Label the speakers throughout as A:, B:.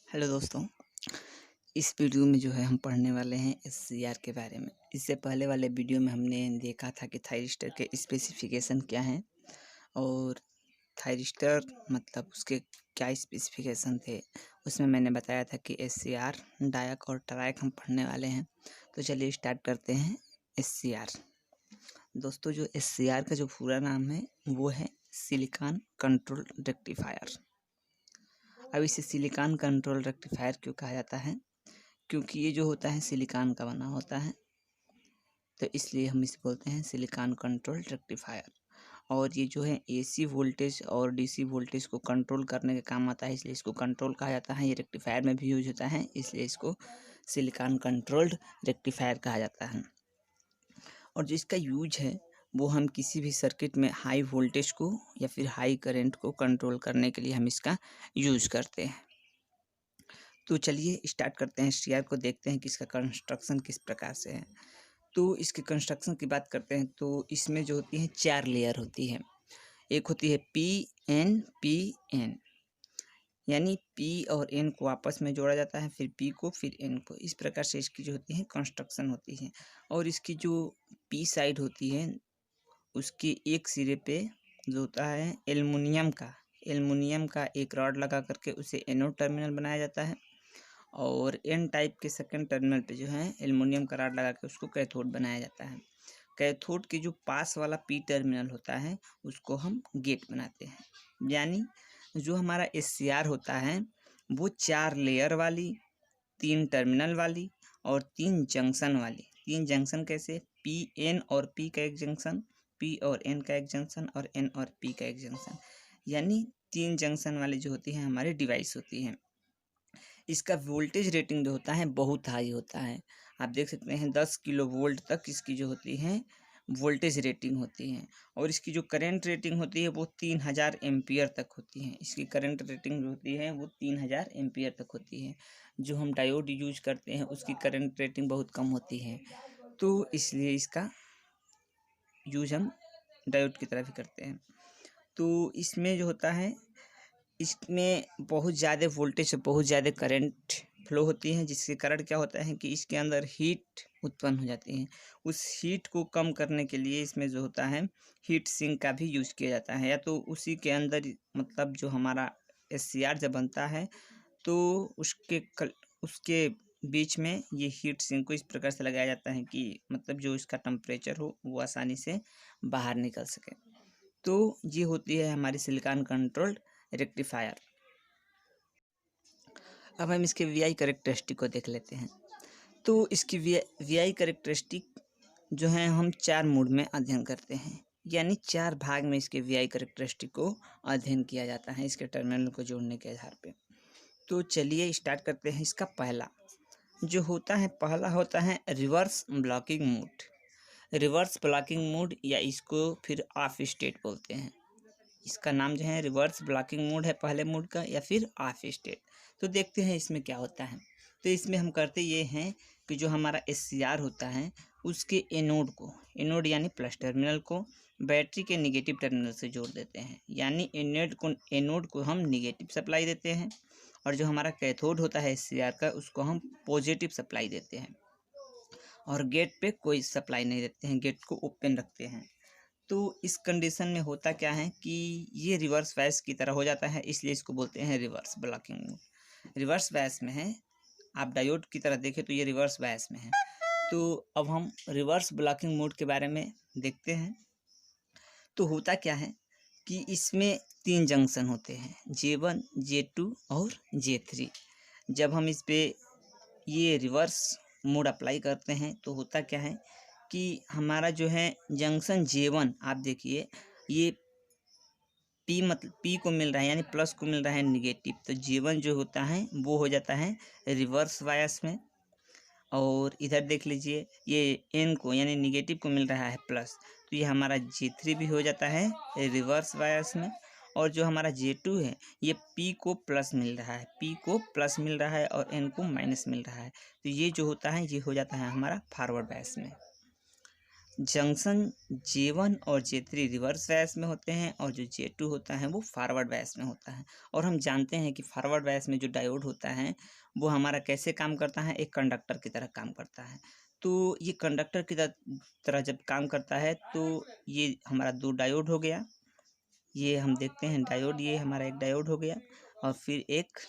A: Hello दोस्तों। इस video में जो है हम पढ़ने वाले हैं एससीआर के बारे में। इससे पहले वाले वीडियो में हमने देखा था कि थायरिस्टर के स्पेसिफिकेशन क्या हैं और थायरिस्टर मतलब उसके क्या स्पेसिफिकेशन थे। उसमें मैंने बताया था कि एससीआर, डायक और ट्रायक हम पढ़ने वाले हैं। तो चलिए स्टार्ट करते हैं। एससीआर दोस्तों, जो एससीआर का जो पूरा नाम है वो है सिलिकॉन कंट्रोल रेक्टिफायर। अब इसे सिलिकॉन कंट्रोल रेक्टिफायर क्यों कहा जाता है? क्योंकि ये जो होता है सिलिकॉन का बना होता है, तो इसलिए हम इसे बोलते हैं सिलिकॉन कंट्रोल रेक्टिफायर। और ये जो है एसी वोल्टेज और डीसी वोल्टेज को कंट्रोल करने के काम आता है, इसलिए इसको कंट्रोल कहा जाता है। ये रेक्टिफायर में भी यूज होता है, इसलिए इसको सिलिकॉन कंट्रोल्ड रेक्टिफायर कहा जाता है। और जिसका यूज है वो हम किसी भी सर्किट में हाई वोल्टेज को या फिर हाई करंट को कंट्रोल करने के लिए हम इसका यूज करते हैं। तो चलिए स्टार्ट करते हैं। एससीआर को देखते हैं कि इसका कंस्ट्रक्शन किस प्रकार से है। तो इसके कंस्ट्रक्शन की बात करते हैं तो इसमें जो होती है 4 लेयर होती है। एक होती है पी एन, यानी पी और एन को आपस में जोड़ा जाता है, फिर पी को फिर एन को। इस प्रकार से इसकी जो होती है कंस्ट्रक्शन होती है। और इसकी जो पी साइड होती है उसके एक सिरे पे जो होता है एल्युमिनियम का एक रॉड लगा करके उसे एनोड टर्मिनल बनाया जाता है। और एन टाइप के सेकंड टर्मिनल पे जो है एल्युमिनियम का रॉड लगा के उसको कैथोड बनाया जाता है। कैथोड के जो पास वाला पी टर्मिनल होता है उसको हम गेट बनाते हैं। यानी जो हमारा एससीआर होता है वो 4 लेयर वाली, 3 टर्मिनल वाली और 3 जंक्शन वाली। 3 जंक्शन कैसे? पी एन और पी का एक जंक्शन, पी और एन का एक जंक्शन और एन और पी का एक जंक्शन, यानी 3 जंक्शन वाली जो होती है हमारी डिवाइस होती है। इसका वोल्टेज रेटिंग जो होता है बहुत हाई होता है। आप देख सकते हैं 10 किलो वोल्ट तक इसकी जो होती है वोल्टेज रेटिंग होती है। और इसकी जो करंट रेटिंग होती है वो 3000 एम्पियर तक होती है। इसकी करंट रेटिंग जो होती है वो 3000 एम्पियर तक होती है। जो हम डायोड यूज करते हैं उसकी करंट रेटिंग बहुत कम होती है, तो इसलिए इसका यूज हम डायोड की तरह भी करते हैं। तो इसमें जो होता है इसमें बहुत ज़्यादा वोल्टेज और बहुत ज़्यादा करंट फ्लो होती है, जिसके कारण क्या होता है कि इसके अंदर हीट उत्पन्न हो जाती है। उस हीट को कम करने के लिए इसमें जो होता है हीट सिंक का भी यूज किया जाता है। या तो उसी के अंदर मतलब जो हमारा एससीआर जब बनता है तो उसके बीच में ये हीट सिंक को इस प्रकार से लगाया जाता है कि मतलब जो इसका टेम्परेचर हो वो आसानी से बाहर निकल सके। तो ये होती है हमारी सिलिकॉन कंट्रोल्ड रेक्टिफायर। अब हम इसके वीआई कैरेक्टरिस्टिक को देख लेते हैं। तो इसकी वीआई कैरेक्टरिस्टिक जो है हम 4 मोड में अध्ययन करते हैं, यानी 4 भाग में इसके वीआई कैरेक्टरिस्टिक को अध्ययन किया जाता है इसके टर्मिनल को जोड़ने के आधार पे। तो चलिए स्टार्ट करते हैं। इसका पहला होता है reverse blocking mode. Reverse blocking mode या इसको फिर ऑफ स्टेट बोलते हैं। इसका नाम जो है रिवर्स ब्लॉकिंग मोड है पहले मोड का, या फिर ऑफ स्टेट। तो देखते हैं इसमें क्या होता है। तो इसमें हम करते ये हैं कि जो हमारा एससीआर होता है उसके एनोड यानी प्लस टर्मिनल को बैटरी के निगेटिव टर्मिनल से जोड़ देते हैं। यानी एनोड को हम निगेटिव सप्लाई देते हैं और जो हमारा कैथोड होता है एससीआर का उसको हम पॉजिटिव सप्लाई देते हैं। और गेट पे कोई सप्लाई नहीं देते हैं, गेट को ओपन रखते हैं। तो इस कंडीशन में होता क्या है कि ये रिवर्स बायस की तरह हो जाता है, इसलिए इसको बोलते हैं reverse blocking mode. Reverse bias में है, आप डायोड की तरह देखें तो ये रिवर्स बायस में है। तो अब हम रिवर्स ब्लॉकिंग मोड के बारे में देखते हैं। तो होता क्या है कि इसमें 3 जंक्शन होते हैं, J1, J2 और J3। जब हम इस पे ये रिवर्स मोड अप्लाई करते हैं तो होता क्या है कि हमारा जो है जंक्शन J1 आप देखिए ये पी को मिल रहा है, यानी प्लस को मिल रहा है निगेटिव। तो J1 जो होता है वो हो जाता है रिवर्स बायस में। और इधर देख लीजिए ये एन को यानी निगेटिव को मिल रहा है प्लस, तो ये हमारा J3 भी हो जाता है रिवर्स बायस में। और जो हमारा J2 है ये P को प्लस मिल रहा है और N को माइनस मिल रहा है, तो ये जो होता है ये हो जाता है हमारा फॉरवर्ड बायस में। जंक्शन J1 और J3 रिवर्स बायस में होते हैं और जो J2 होता है वो फॉरवर्ड बायस में होता है। और हम जानते हैं कि फॉरवर्ड बायस में जो डायोड होता है वो हमारा कैसे काम करता है, एक कंडक्टर की तरह काम करता है। तो ये कंडक्टर की तरह जब काम करता है तो ये हमारा 2 डायोड हो गया, ये हम देखते हैं डायोड, ये हमारा एक डायोड हो गया और फिर एक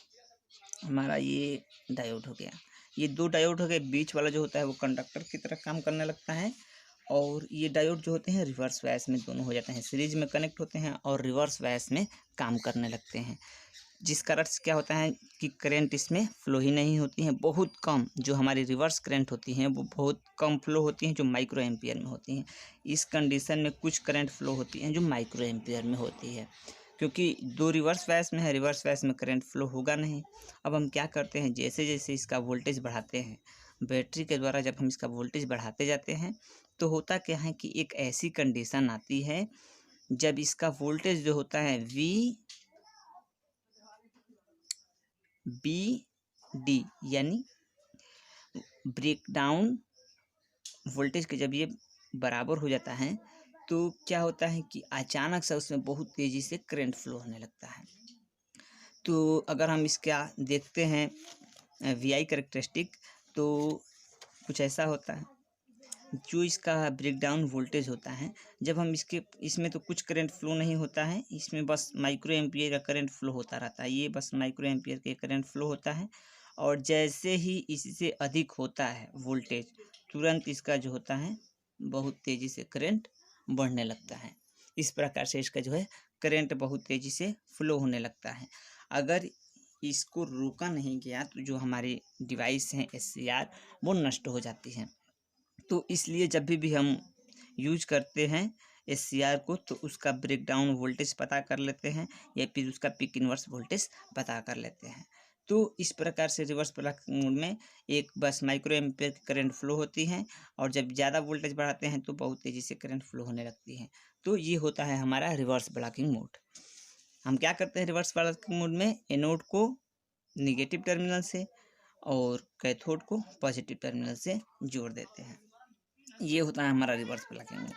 A: हमारा ये डायोड हो गया। ये 2 डायोड हो गए, बीच वाला जो होता है वो कंडक्टर की तरह काम करने लगता है और ये डायोड जो होते हैं रिवर्स बायस में दोनों हो जाते हैं, सीरीज में कनेक्ट होते हैं और रिवर्स बायस में काम करने लगते हैं। जिस कारण से क्या होता है कि करंट इसमें फ्लो ही नहीं होती हैं, बहुत कम। जो हमारी रिवर्स करंट होती हैं वो बहुत कम फ्लो होती हैं जो माइक्रो एम्पियर में होती हैं। इस कंडीशन में कुछ करंट फ्लो होती हैं जो माइक्रो एम्पियर में होती है, क्योंकि 2 रिवर्स बायस में है, रिवर्स बायस में करंट फ्लो होगा नहीं। अब हम क्या करते हैं, जैसे जैसे इसका वोल्टेज बढ़ाते हैं, बैटरी के द्वारा जब हम इसका वोल्टेज बढ़ाते जाते हैं तो होता क्या है कि एक ऐसी कंडीशन आती है जब इसका वोल्टेज जो होता है VBD यानी ब्रेकडाउन वोल्टेज के जब ये बराबर हो जाता है तो क्या होता है कि अचानक से उसमें बहुत तेज़ी से करंट फ्लो होने लगता है। तो अगर हम इसका देखते हैं VI कैरेक्टरिस्टिक तो कुछ ऐसा होता है। जो इसका ब्रेकडाउन वोल्टेज होता है, जब हम इसमें तो कुछ करंट फ्लो नहीं होता है, इसमें बस माइक्रो एम्पियर का करंट फ्लो होता रहता है, ये बस माइक्रो एम्पियर के करंट फ्लो होता है। और जैसे ही इससे अधिक होता है वोल्टेज, तुरंत इसका जो होता है बहुत तेज़ी से करंट बढ़ने लगता है। इस प्रकार से इसका जो है करंट बहुत तेज़ी से फ्लो होने लगता है। अगर इसको रोका नहीं गया तो जो हमारी डिवाइस हैं SCR वो नष्ट हो जाती हैं। तो इसलिए जब भी हम यूज करते हैं SCR को तो उसका ब्रेकडाउन वोल्टेज पता कर लेते हैं या फिर उसका पीक इनवर्स वोल्टेज पता कर लेते हैं। तो इस प्रकार से रिवर्स ब्लॉकिंग मोड में एक बस माइक्रो एम्पियर की करंट फ्लो होती है और जब ज़्यादा वोल्टेज बढ़ाते हैं तो बहुत तेज़ी से करंट फ्लो होने लगती है। तो ये होता है हमारा रिवर्स ब्लॉकिंग मोड। हम क्या करते हैं रिवर्स ब्लॉकिंग मोड में, एनोड को निगेटिव टर्मिनल से और कैथोड को पॉजिटिव टर्मिनल से जोड़ देते हैं। ये होता है हमारा रिवर्स ब्लॉकिंग मोड।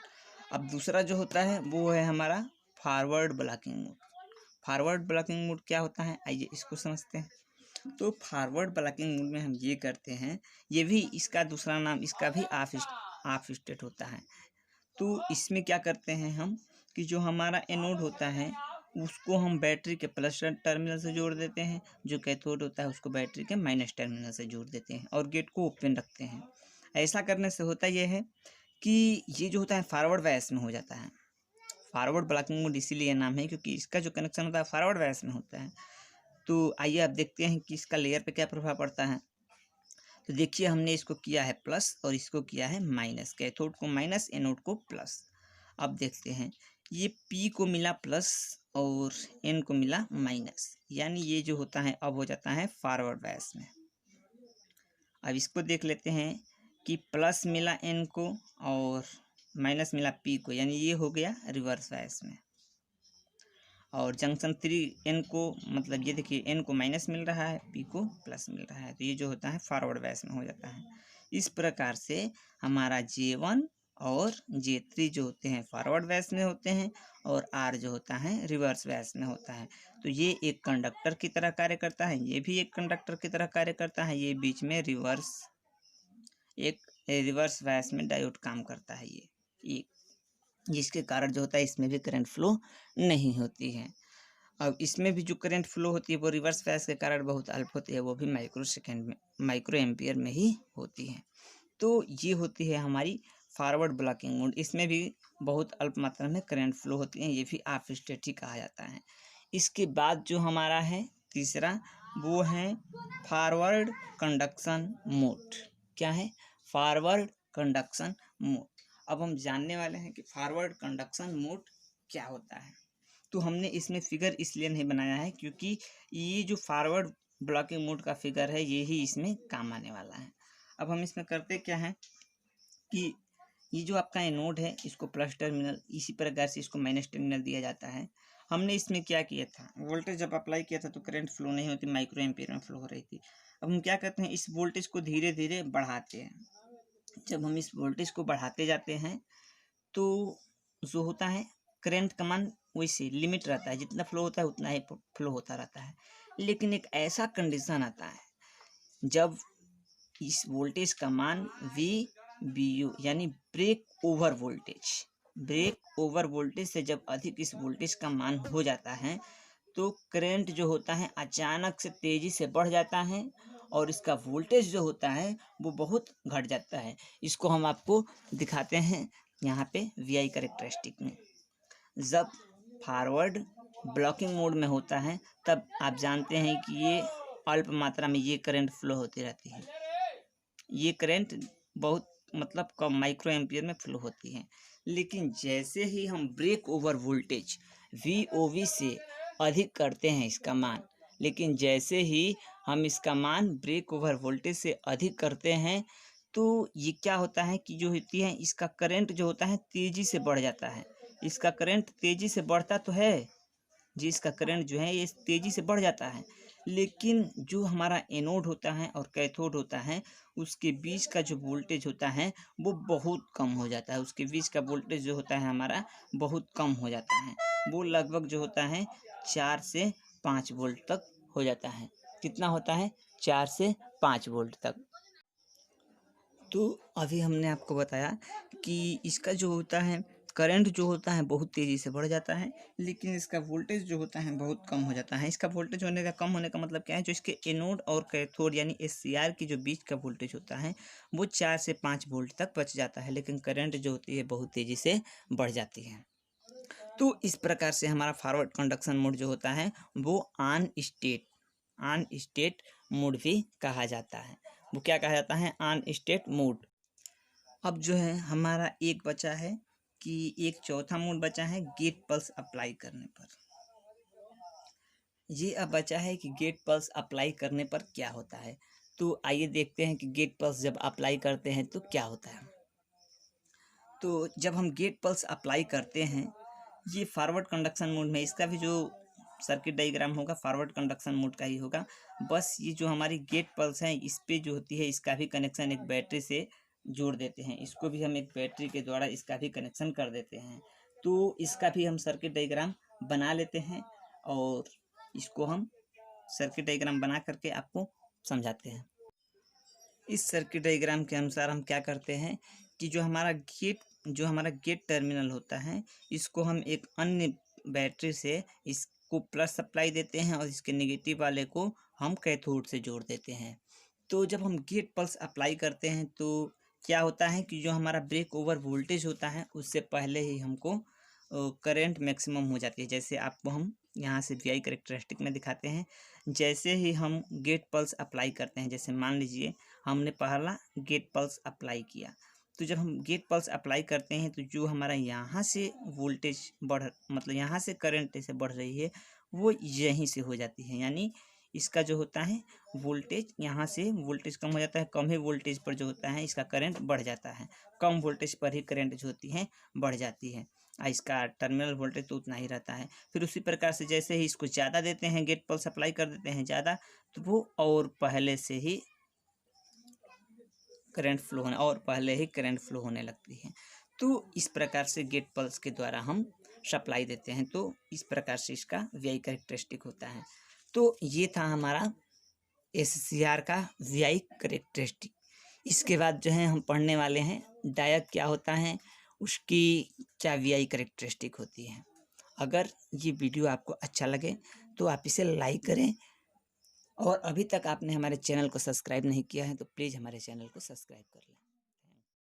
A: अब दूसरा जो होता है वो है हमारा forward blocking mode. Forward blocking mode क्या होता है, आइए इसको समझते हैं। तो फॉरवर्ड ब्लॉकिंग मोड में हम ये करते हैं, ये भी इसका दूसरा नाम, इसका भी ऑफ स्टेट होता है। तो इसमें क्या करते हैं हम कि जो हमारा एनोड होता है उसको हम बैटरी के प्लस टर्मिनल से जोड़ देते हैं, जो कैथोड होता है उसको बैटरी के माइनस टर्मिनल से जोड़ देते हैं और गेट को ओपन रखते हैं। ऐसा करने से होता यह है कि ये जो होता है फॉरवर्ड बायस में हो जाता है। फॉरवर्ड ब्लॉकिंग मोड इसीलिए नाम है क्योंकि इसका जो कनेक्शन होता है फॉरवर्ड बायस में होता है। तो आइए आप देखते हैं कि इसका लेयर पे क्या प्रभाव पड़ता है। तो देखिए हमने इसको किया है प्लस और इसको किया है माइनस, कैथोड को माइनस एनोड को प्लस। अब देखते हैं ये P को मिला प्लस और N को मिला माइनस, यानी ये जो होता है अब हो जाता है फॉरवर्ड बायस में। अब इसको देख लेते हैं कि प्लस मिला N को और माइनस मिला P को, यानी ये हो गया रिवर्स बायस में। और जंक्शन 3 N को, मतलब ये देखिए N को माइनस मिल रहा है, P को प्लस मिल रहा है, तो ये जो होता है फॉरवर्ड बायस में हो जाता है। इस प्रकार से हमारा J1 और J3 जो होते हैं फॉरवर्ड बायस में होते हैं और R जो होता है रिवर्स बायस में होता है। तो ये एक कंडक्टर की तरह कार्य करता है, ये भी एक कंडक्टर की तरह कार्य करता है, ये बीच में एक रिवर्स बायस में डायोड काम करता है ये जिसके कारण जो होता है इसमें भी करंट फ्लो नहीं होती है। अब इसमें भी जो करंट फ्लो होती है वो रिवर्स बायस के कारण बहुत अल्प होती है, वो भी माइक्रो एम्पियर में ही होती है। तो ये होती है हमारी फॉरवर्ड ब्लॉकिंग मोड। इसमें भी बहुत अल्प मात्रा में करंट फ्लो होती है, ये भी ऑफ स्टेट ही कहा जाता है। इसके बाद जो हमारा है तीसरा, वो है फॉरवर्ड कंडक्शन मोड। क्या है? Forward conduction mode. अब हम जानने वाले हैं कि फॉरवर्ड कंडक्शन मोड क्या होता है। तो हमने इसमें फिगर इसलिए नहीं बनाया है क्योंकि ये जो फॉरवर्ड ब्लॉकिंग मोड का फिगर है ये ही इसमें काम आने वाला है। अब हम इसमें करते क्या है कि ये जो आपका एनोड है इसको प्लस टर्मिनल, इसी प्रकार से इसको माइनस टर्मिनल दिया जाता है। हमने इसमें क्या किया था, वोल्टेज जब अप्लाई किया था तो करंट फ्लो नहीं होती, माइक्रो एम्पियर में फ्लो हो रही थी। अब हम क्या करते हैं, इस वोल्टेज को धीरे धीरे बढ़ाते हैं। जब हम इस वोल्टेज को बढ़ाते जाते हैं तो जो होता है करंट का मान वैसे लिमिट रहता है, जितना फ्लो होता है उतना ही फ्लो होता रहता है। लेकिन एक ऐसा कंडीशन आता है जब इस वोल्टेज का मान VBU यानी ब्रेक ओवर वोल्टेज से जब अधिक इस वोल्टेज का मान हो जाता है तो करंट जो होता है अचानक से तेजी से बढ़ जाता है और इसका वोल्टेज जो होता है वो बहुत घट जाता है। इसको हम आपको दिखाते हैं यहाँ पे VI कैरेक्टरिस्टिक में। जब फॉरवर्ड ब्लॉकिंग मोड में होता है तब आप जानते हैं कि ये अल्प मात्रा में ये करंट फ्लो होती रहती है। ये करंट बहुत मतलब कम माइक्रो एम्पियर में फ्लो होती है। लेकिन जैसे ही हम ब्रेक ओवर वोल्टेज VOV से अधिक करते हैं इसका मान, लेकिन जैसे ही हम इसका मान ब्रेक ओवर वोल्टेज से अधिक करते हैं तो ये क्या होता है कि जो होती है इसका करंट जो होता है तेज़ी से बढ़ जाता है। इसका करंट तेज़ी से बढ़ता तो है जी, इसका करंट जो है ये तेज़ी से बढ़ जाता है, लेकिन जो हमारा एनोड होता है और कैथोड होता है उसके बीच का जो वोल्टेज होता है वो बहुत कम हो जाता है। उसके बीच का वोल्टेज जो होता है हमारा बहुत कम हो जाता है। वो लगभग जो होता है 4 से 5 वोल्ट तक हो जाता है। कितना होता है? 4 से 5 वोल्ट तक। तो अभी हमने आपको बताया कि इसका जो होता है करंट जो होता है बहुत तेज़ी से बढ़ जाता है, लेकिन इसका वोल्टेज जो होता है बहुत कम हो जाता है। इसका वोल्टेज होने का कम होने का मतलब क्या है, जो इसके एनोड और कैथोड यानी SCR की जो बीच का वोल्टेज होता है वो 4 से 5 वोल्ट तक बच जाता है, लेकिन करंट जो होती है बहुत तेज़ी से बढ़ जाती है। तो इस प्रकार से हमारा फॉरवर्ड कंडक्शन मोड जो होता है वो ऑन स्टेट मोड भी कहा जाता है। वो क्या कहा जाता है? On state mode. अब जो है हमारा एक बचा है कि एक चौथा मोड बचा है गेट पल्स अप्लाई करने पर। ये अब बचा है कि गेट पल्स अप्लाई करने पर क्या होता है। तो आइए देखते हैं कि गेट पल्स जब अप्लाई करते हैं तो क्या होता है। तो जब हम गेट पल्स अप्लाई करते हैं ये फॉरवर्ड कंडक्शन मोड में, इसका भी जो सर्किट डायग्राम होगा फॉरवर्ड कंडक्शन मोड का ही होगा। बस ये जो हमारी गेट पल्स है इस पे जो होती है इसका भी कनेक्शन एक बैटरी से जोड़ देते हैं। इसको भी हम एक बैटरी के द्वारा इसका भी कनेक्शन कर देते हैं। तो इसका भी हम सर्किट डायग्राम बना लेते हैं और इसको हम सर्किट डायग्राम बना करके आपको समझाते हैं। इस सर्किट डायग्राम के अनुसार हम क्या करते हैं कि जो हमारा गेट टर्मिनल होता है इसको हम एक अन्य बैटरी से इसको प्लस सप्लाई देते हैं और इसके नेगेटिव वाले को हम कैथोड से जोड़ देते हैं। तो जब हम गेट पल्स अप्लाई करते हैं तो क्या होता है कि जो हमारा ब्रेक ओवर वोल्टेज होता है उससे पहले ही हमको करंट मैक्सिमम हो जाती है। जैसे आपको हम यहाँ से VI कैरेक्टरिस्टिक में दिखाते हैं। जैसे ही हम गेट पल्स अप्लाई करते हैं, जैसे मान लीजिए हमने पहला गेट पल्स अप्लाई किया, तो जब हम गेट पल्स अप्लाई करते हैं तो जो हमारा यहाँ से वोल्टेज मतलब यहाँ से करंट से बढ़ रही है वो यहीं से हो जाती है। यानी इसका जो होता है वोल्टेज यहाँ से वोल्टेज कम हो जाता है, कम ही वोल्टेज पर जो होता है इसका करंट बढ़ जाता है। कम वोल्टेज पर ही करंट जो होती है बढ़ जाती है। इसका टर्मिनल वोल्टेज तो उतना ही रहता है। फिर उसी प्रकार से जैसे ही इसको ज़्यादा देते हैं, गेट पल्स अप्लाई कर देते हैं ज़्यादा, तो वो और पहले ही करंट फ्लो होने लगती है। तो इस प्रकार से गेट पल्स के द्वारा हम सप्लाई देते हैं। तो इस प्रकार से इसका VI कैरेक्टरिस्टिक होता है। तो ये था हमारा SCR का VI कैरेक्टरिस्टिक। इसके बाद जो है हम पढ़ने वाले हैं डायोड क्या होता है, उसकी क्या VI कैरेक्टरिस्टिक होती है। अगर ये वीडियो आपको अच्छा लगे तो आप इसे लाइक करें और अभी तक आपने हमारे चैनल को सब्सक्राइब नहीं किया है तो प्लीज़ हमारे चैनल को सब्सक्राइब कर लें।